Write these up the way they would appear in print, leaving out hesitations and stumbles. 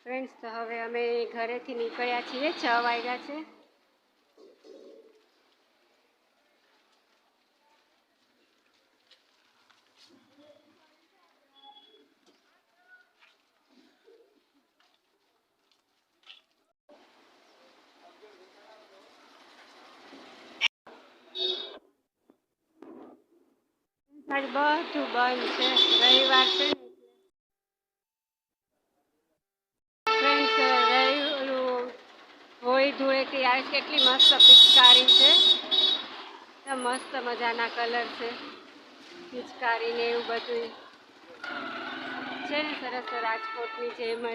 Friends, તો હવે અમે ઘરેથી નીકળ્યા છીએ. 6 વાગ્યા છે. આજે બધું બંધ છે, રવિવાર છે. ફ્રેન્ડ્સ, હોળી ધૂળેટી આવે, કેટલી મસ્ત પિચકારી છે. મસ્ત મજાના કલર છે, પિચકારી ને એવું બધું છે ને, સરસ. રાજકોટની જેમ જ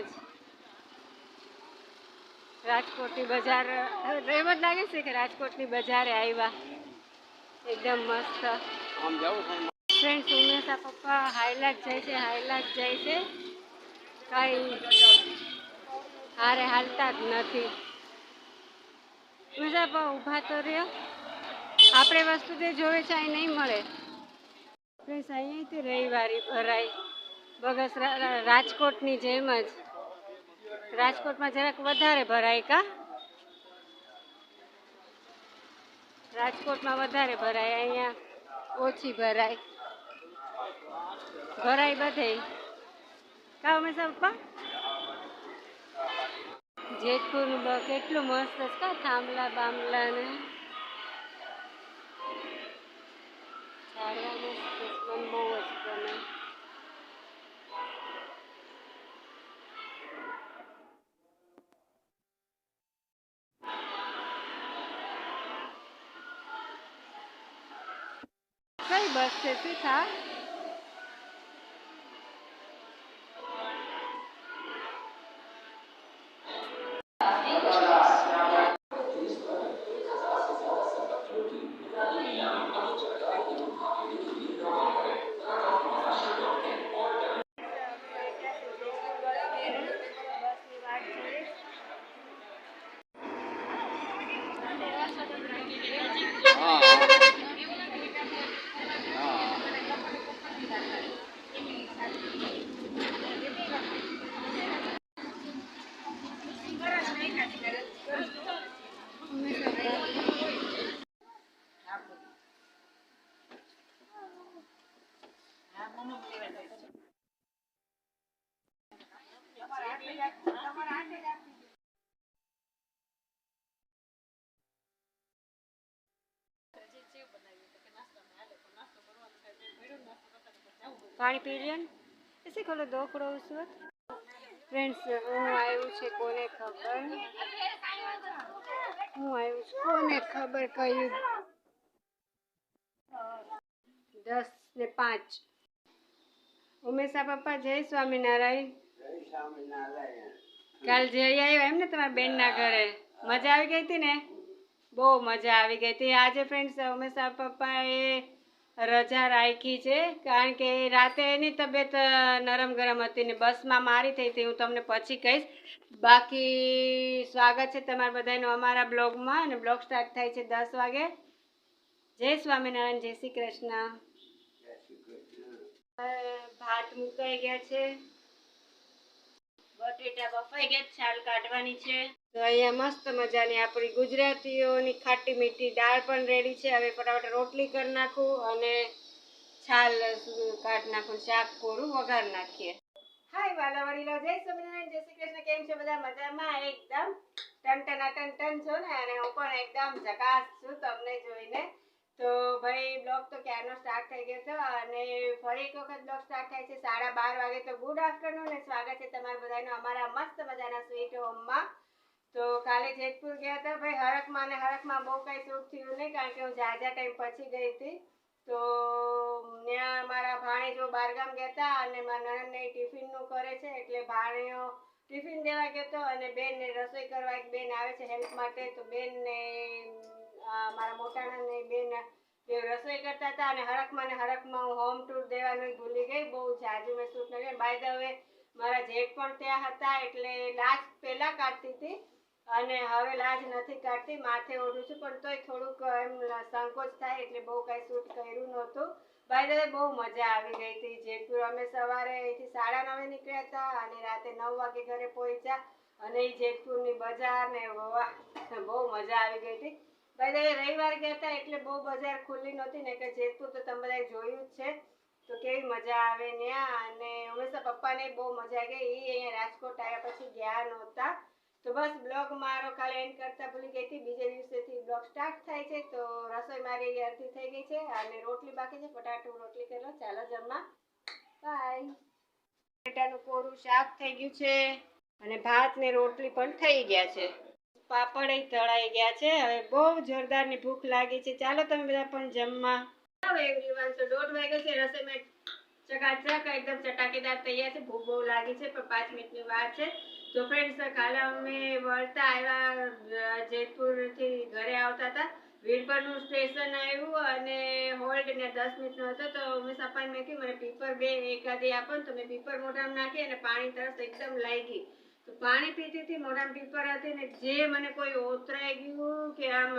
રાજકોટની બજાર એમ જ લાગે છે કે રાજકોટની બજારે આવ્યા, એકદમ મસ્ત. ફ્રેન્ડ્સ, ઉમેશા પપ્પા હાઈલાઇટ જાય છે, કાંઈ હારે હાલતા જ નથી. ઉમેશા પપ્પા ઊભા તો રહ્યો, આપણે વસ્તુ તે જોવે છે અહીં નહીં મળે. ફ્રેન્ડ્સ, અહીંયાથી રવિવારી ભરાય બગસરા, રાજકોટની જેમ જ. રાજકોટમાં જરાક વધારે ભરાય કા? રાજકોટમાં વધારે ભરાય, અહીંયા ઓછી ભરાય બધે કા ઉમેશા પપ્પા? જેતપુરનું કેટલું મસ્ત છે કા, થાંભલા બાંભલા ને ઝાડવા મસ્ત, મને બહુ જ ગમે. કઈ બસ છે શીખા? પાણી પી લ્યો ને, એસે ખોલો દોખડો ઉસવત. ફ્રેન્ડ્સ, હું આવ્યું છે કોને ખબર, કયું 10:05. ઉમેશા પપ્પા, જય સ્વામિનારાયણ. કાલ જઈ આવ્યા એમ ને તમારા બેનના ઘરે? મજા આવી ગઈ હતી ને? બહુ મજા આવી ગઈ હતી. આજે ફ્રેન્ડ્સ, ઉમેશા પપ્પાએ રજા રાખી છે, કારણ કે રાતે એની તબિયત નરમ ગરમ હતી ને બસમાં મારી થઈ હતી. હું તમને પછી કહીશ. બાકી સ્વાગત છે તમારા બધાનું અમારા બ્લોગમાં, અને બ્લોગ સ્ટાર્ટ થાય છે 10 વાગે. જય સ્વામિનારાયણ, જય શ્રી કૃષ્ણ. ભાત મુકાઈ ગયા છે, બટેટા બફાઈ ગયા, છાલ કાઢવાની છે. તો અહીંયા મસ્ત મજાની આપણી ગુજરાતીઓની ખાટી મીઠી દાળ પણ રેડી છે. હવે ફટાફટ રોટલી કરી નાખું અને છાલ કાઢી નાખું, શાક કોરું વઘાર નાખીએ. હાય વાલા વડીલો, જય સ્વામિનારાયણ, જય શ્રી કૃષ્ણ. કેમ છો બધા? મજામાં? એકદમ ટન છો ને? અને હું પણ એકદમ ઝકાસ છું તમને જોઈને. તો ભાઈ, બ્લોગ તો ક્યારનો સ્ટાર્ટ થઈ ગયો છે, અને ફરી એક વખત બ્લોગ સ્ટાર્ટ થાય છે 12:30 વાગે. તો ગુડ આફ્ટરનૂન અને સ્વાગત છે તમારા બધાનું અમારા મસ્ત મજાના સ્વીટ હોમમાં. તો કાલે જેતપુર ગયા હતા ભાઈ, હરખમાં બહુ કઈ શૂટ થયું નહીં, કારણ કે હું જાજા ટાઈમ પછી ગઈ હતી. તો ત્યાં મારા ભાણેજો બહારગામ ગયા હતા, અને મારા નણંદને ટિફિનનું કરે છે, એટલે ભાણેયો ટિફિન દેવા ગયો હતો, અને બેનને રસોઈ કરવા એક બેન આવે છે હેલ્પ માટે. તો બેનને મારા મોટા નણંદને બેન રસોઈ કરતા હતા, અને હરખમાં હું હોમ ટૂર દેવાનું ભૂલી ગઈ. બહુ જાજુ મેં શૂટ નથી. બાય ધ વે, મારા જેઠ પણ ત્યાં હતા, એટલે લાજ પહેલા કાઢતી હતી અને હવે લાજ નથી કાઢતી, માથે ઓઢું છું. પણ તોય થોડુંક એમ સંકોચ થાય, એટલે બહુ કાંઈ શૂટ કર્યું નહોતું. ભાઈ બહુ મજા આવી ગઈ હતી જેતપુર. અમે સવારે અહીંથી 9:30 નીકળ્યા હતા અને રાતે 9 વાગે ઘરે પહોંચ્યા. અને જેતપુરની બજાર ને બહુ મજા આવી ગઈ હતી. ભાઈ રવિવાર ગયા હતા એટલે બહુ બજાર ખુલ્લી નહોતી ને કે જેતપુર તો તમે બધા જોયું જ છે તો કેવી મજા આવે ત્યાં. અને હંમેશા પપ્પાને બહુ મજા ગઈ. એ અહીંયા રાજકોટ આવ્યા પછી ગયા નહોતા. તો બસ બ્લોગ મારો કાલે એન્ડ કરતા ભૂલી ગઈ હતી. બીજે દિવસેથી બ્લોગ સ્ટાર્ટ થાય છે. તો રસોઈ મારી અડધી થઈ ગઈ છે અને રોટલી બાકી છે. બટાટું રોટલી કરી લો. ચાલો જમવા. બાય. બટાટાનું કોરું શાક થઈ ગયું છે અને ભાત ને રોટલી પણ થઈ ગયા છે. પાપડ તળાઈ ગયા છે. હવે બહુ જોરદારની ભૂખ લાગી છે. ચાલો તમે બધા પણ જમવા. એવરીવન તો 1:30 વાગ્યો છે. રસોઈમાં ચકાચક એકદમ ચટાકેદાર તૈયાર છે. ભૂખ બહુ લાગી છે પણ 5 મિનિટની વાર છે. તો ફ્રેન્ડ્સ કાલે અમે વળતા આવ્યા જેતપુરથી ઘરે આવતા હતા. વીરપરનું સ્ટેશન આવ્યું અને હોલ્ડ ને 10 મિનિટનો હતો. તો મેં સપાને મેં કહ્યું મને પીપર બે એકાદી આપો ને. તો મેં પીપર મોઢામાં નાખી અને પાણી તરસ એકદમ લાગી. તો પાણી પીતી હતી, મોઢામાં પીપર હતી ને જે મને કોઈ ઓતરાઈ ગયું કે આમ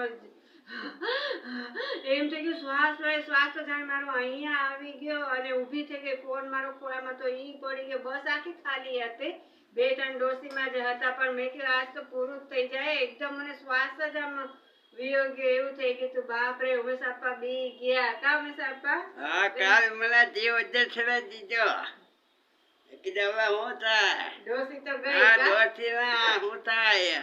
એમ થઈ ગયું શ્વાસ તો જાણે મારો અહીંયા આવી ગયો અને ઊભી થઈ ગઈ. ફોન મારો ખોળામાં તો ઈ પડી ગયો. બસ આખી ખાલી હતી. 2-3 ડોસીમાં જ હતા પણ મેં કહ્યું આજ તો પૂરું જ થઈ જાય. એકદમ મને શ્વાસ જ આમ વિયો ગયો એવું થઈ ગયું. તો બાપરે ઉમેશ આપા બી ગયા. કા ઉમેશ આપા? હા કાલ મને જીવ છેડા દીધો. કીધું હવે હું થાય? ડોસી તો ગઈ. હા ડોસી ના હું થાય?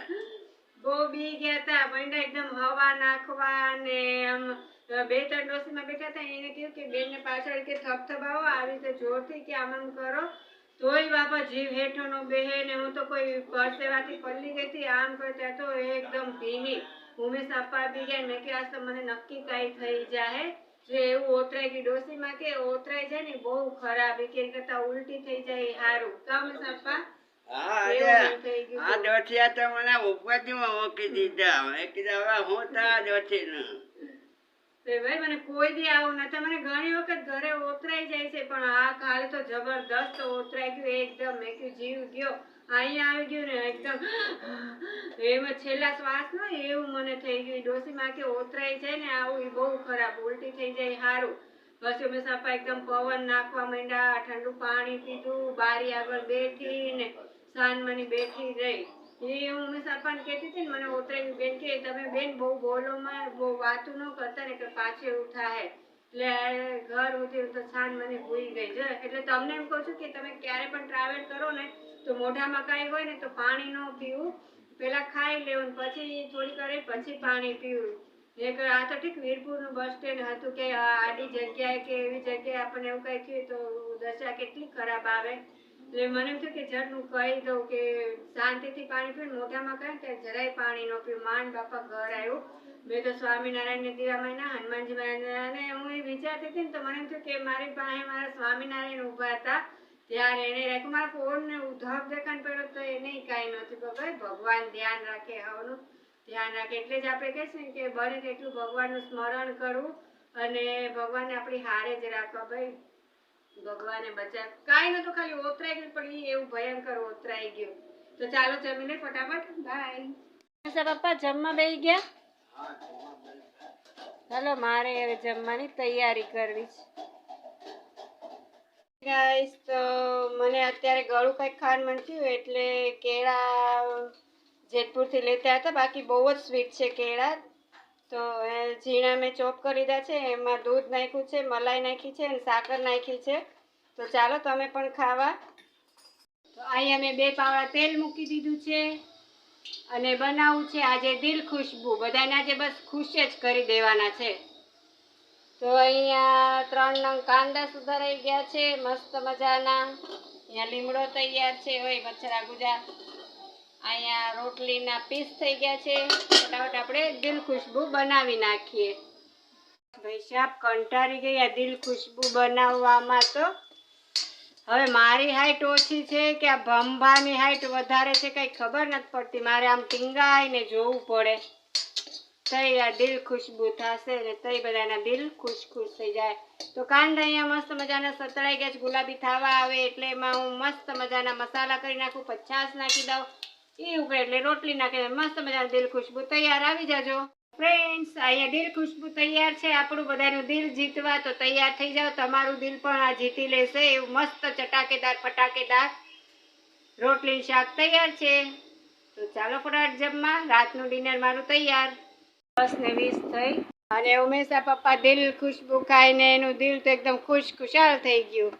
બહુ બી ગયા હતા. બંડા એકદમ હવા નાખવા ને આમ 2-3 ડોસીમાં બેઠા હતા. એને કહ્યું કે બેનને પાછળ કે થપથપાવો આવી રીતે જોરથી કે આમ કરો. તોય બાપા જીવ હેઠો નો બેહે ને હું તો કોઈ પરસેવાથી પલ્લી ગઈ હતી. આમ કરે ત્યાં તો એકદમ ભીની. ઉમેશ આપવા બી ગયા. મેં કે આજ તો મને નક્કી કાંઈ થઈ જાય. જે એવું ઓતરાઈ ગયું. ડોસીમાં કે ઓતરાઈ જાય ને બહુ ખરાબ. કે કરતા ઉલટી થઈ જાય સારું. કા ઉમેશ આપવા? હા ડોઠિયા તો મને ઉપરથી મૂકી દીધા. મેં કીધું હવે હું થાય ડોઠી નું. ભાઈ મને કોઈ દી આવું નથી. મને ઘણી વખત ઘરે ઓતરાઈ જાય છે પણ આ કાલે તો જબરદસ્ત ઓતરાઈ ગયું એકદમ. મેં કીધું જીવ ગયો. અહીંયા આવી ગયું ને એકદમ એમાં છેલ્લા શ્વાસ નો એવું મને થઈ ગયું. ડોસીમાં કે ઓતરાઈ જાય ને આવું બહુ ખરાબ. ઉલટી થઈ જાય સારું. પછી અમે સાપા એકદમ પવન નાખવા માંડ્યા. ઠંડુ પાણી પીધું. બારી આગળ બેઠી ને સાનમાની બેઠી રહી. એ હું મેં સાપાને કહેતી હતી ને મને ઓતરાઈ બેન કે તમે બેન બહુ બોલો માં બહુ વાતું ન કરતા ને કે પાછું એવું થાય. એટલે ઘર ઉઠી તો છાન મને ભૂઈ ગઈ છે. એટલે તમને એમ કહું છું કે તમે ક્યારે પણ ટ્રાવેલ કરો ને તો મોઢામાં કાંઈ હોય ને તો પાણી ન પીવું. પેલા ખાઈ લેવું પછી થોડી કરે પછી પાણી પીવું. એક આ તો ઠીક વીરપુરનું બસ સ્ટેન્ડ હતું કે આડી જગ્યાએ કે એવી જગ્યાએ આપણને એવું કંઈ થયું તો દશા કેટલી ખરાબ આવે. એટલે મને એમ થયું કે જરનું કહી દઉં કે શાંતિથી પાણી પીવું. મોઢામાં કાંઈ ત્યાં જરાય પાણી ન પીવું. માંડ બાપા ઘર આવ્યું. મેં તો સ્વામિનારાયણને દીવામાં ના હનુમાનજી મહારાજને હું એ વિચારતી હતી ને તો મને એમ થયું કે મારી પાસે મારા સ્વામિનારાયણ ઊભા હતા ત્યારે એને રાખ્યું. મારા ફોનને ઉધપ દેખાને પડ્યો તો એને કાંઈ નહોતું. ભાઈ ભગવાન ધ્યાન રાખે, હવનું ધ્યાન રાખે. એટલે જ આપણે કહીશું ને કે બને તેટલું ભગવાનનું સ્મરણ કરવું અને ભગવાનને આપણી હારે જ રાખવા. ભાઈ ભગવાને બચાવ. કાંઈ નતું ખાલી ઓતરાઈ ગયું પણ એ એવું ભયંકર ઓતરાઈ ગયું. તો ચાલો જમીને ફટાફટ. બાય. પપ્પા જમવા બેસી ગયા? ચાલો મારે હવે જમવાની તૈયારી કરવી છે ગાઈસ. તો મને અત્યારે ગળું કંઈક ખાવાનું મન થયું એટલે કેળા જેતપુરથી લેતા હતા. બાકી બહુ જ સ્વીટ છે કેળા. તો એ ઝીણા મેં ચોપ કરી દીધા છે. એમાં દૂધ નાખ્યું છે, મલાઈ નાખી છે અને સાકર નાખી છે. તો ચાલો તમે પણ ખાવા. તો અહીંયા મેં 2 પાવડા તેલ મૂકી દીધું છે અને બનાવવું છે આજે દિલ ખુશ્બુ. બધાને આજે બસ ખુશ જ કરી દેવાના છે. તો અહીંયા 3 નંગ કાંદા સુધારાઈ ગયા છે મસ્ત મજાના. અહીંયા લીમડો તૈયાર છે. હોય બચ્ચરા ગુજા. અહીંયા રોટલીના પીસ થઈ ગયા છે. ફટાફટ આપણે દિલ ખુશ્બુ બનાવી નાખીએ. ભાઈ સાહેબ કંટાળી ગઈ આ દિલ ખુશ્બુ બનાવવામાં. તો હવે મારી હાઈટ ઓછી છે કે આ ભંભાની હાઈટ વધારે છે કંઈ ખબર નથી પડતી. મારે આમ ટીંગાઈને જોવું પડે તઈ આ દિલ ખુશ્બુ થશે ને તઈ બધાના દિલ ખુશ ખુશ થઈ જાય. તો કાંદા અહીંયા મસ્ત મજાના સતળાઈ ગયા છે. ગુલાબી થવા આવે એટલે એમાં હું મસ્ત મજાના મસાલા કરી નાખું. 50 નાખી દઉં. એ ઉપર એટલે રોટલી નાખી મસ્ત મજાના દિલ ખુશ્બુ તૈયાર. આવી જાજો. ફ્રેન્ડ્સ, અહીંયા દિલ ખુશ્બુ તૈયાર છે. આપણું બધાનું દિલ જીતવા, તો તૈયાર થઈ જાઓ. તમારું દિલ પણ આ જીતી લેશે એવું મસ્ત ચટાકેદાર ફટાકેદાર રોટલી શાક તૈયાર છે. તો ચાલો ફટાફટ જમવા. રાતનું ડિનર મારું તૈયાર. 10:20 થઈ અને ઉમેશા પપ્પા દિલ ખુશ્બુ ખાઈને એનું દિલ તો એકદમ ખુશાલ થઈ ગયું.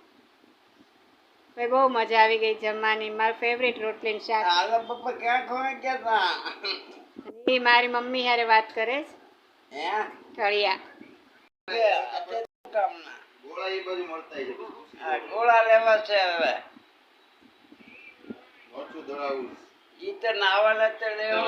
ભાઈ બહુ મજા આવી ગઈ જમવાની. મારું ફેવરેટ રોટલી ને શાક. હાલો પપ્પા ક્યાં ખોવાઈ ગયા એ મારી મમ્મી હારે વાત કરે છે. હે ઠળિયા કામના ગોળા લેવા છે હવે. ઈ તો નાવાના તો લેવો.